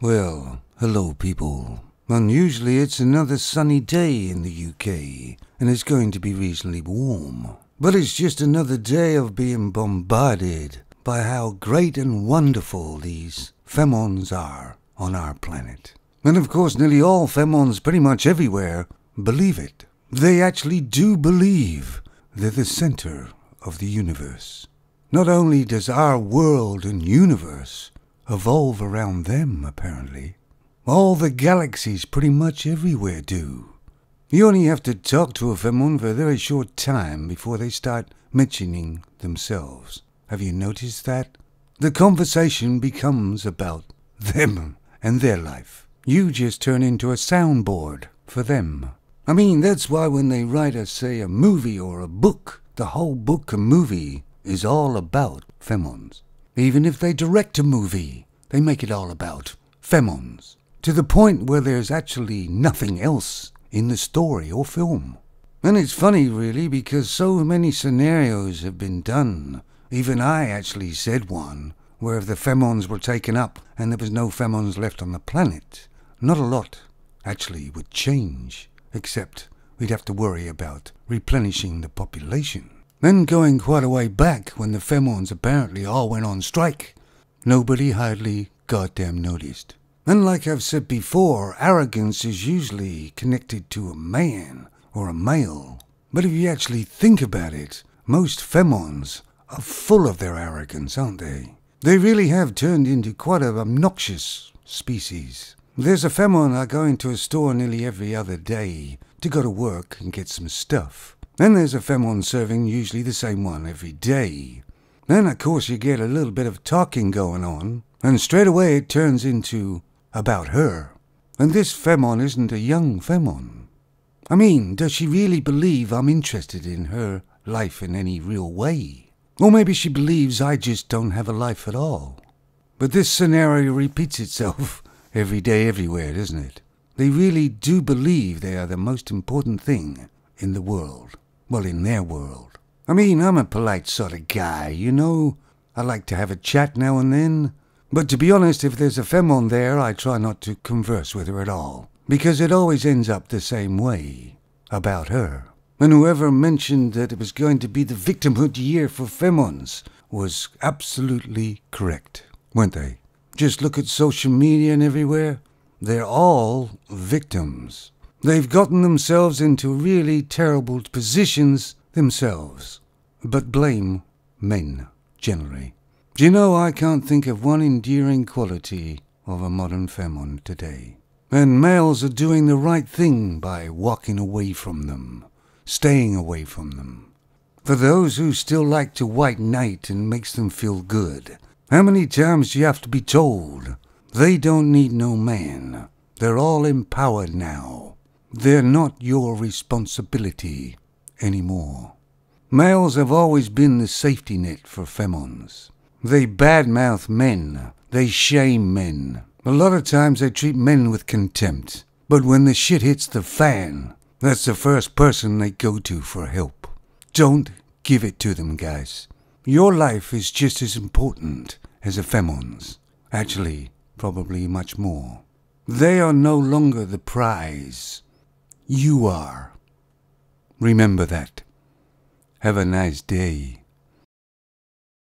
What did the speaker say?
Well, hello people. Unusually it's another sunny day in the UK, and it's going to be reasonably warm. But it's just another day of being bombarded by how great and wonderful these femons are on our planet. And of course nearly all femons pretty much everywhere believe it. They actually do believe they're the center of the universe. Not only does our world and universe evolve around them, apparently, all the galaxies pretty much everywhere do. You only have to talk to a femon for a very short time before they start mentioning themselves. Have you noticed that? The conversation becomes about them and their life. You just turn into a soundboard for them. I mean, that's why when they write say, a movie or a book, the whole book and movie is all about femons. Even if they direct a movie, they make it all about femons. To the point where there's actually nothing else in the story or film. And it's funny really, because so many scenarios have been done. Even I actually said one, where if the femons were taken up and there was no femons left on the planet, not a lot actually would change, except we'd have to worry about replenishing the population. Then going quite a way back, when the femons apparently all went on strike, nobody hardly goddamn noticed. And like I've said before, arrogance is usually connected to a man or a male. But if you actually think about it, most femons are full of their arrogance, aren't they? They really have turned into quite an obnoxious species. There's a femon I go into a store nearly every other day to go to work and get some stuff. Then there's a femon serving usually the same one every day. Then of course you get a little bit of talking going on, and straight away it turns into about her. And this femon isn't a young femon. I mean, does she really believe I'm interested in her life in any real way? Or maybe she believes I just don't have a life at all. But this scenario repeats itself every day everywhere, doesn't it? They really do believe they are the most important thing in the world. Well, in their world. I mean, I'm a polite sort of guy, you know. I like to have a chat now and then. But to be honest, if there's a femon there, I try not to converse with her at all. Because it always ends up the same way. About her. And whoever mentioned that it was going to be the victimhood year for femons was absolutely correct, weren't they? Just look at social media and everywhere. They're all victims. They've gotten themselves into really terrible positions themselves, but blame men, generally. Do you know, I can't think of one endearing quality of a modern femon today. And males are doing the right thing by walking away from them, staying away from them. For those who still like to white knight and makes them feel good, how many times do you have to be told? They don't need no man. They're all empowered now. They're not your responsibility anymore. Males have always been the safety net for femons. They badmouth men. They shame men. A lot of times they treat men with contempt. But when the shit hits the fan, that's the first person they go to for help. Don't give it to them, guys. Your life is just as important as a femon's. Actually, probably much more. They are no longer the prize. You are. Remember that. Have a nice day.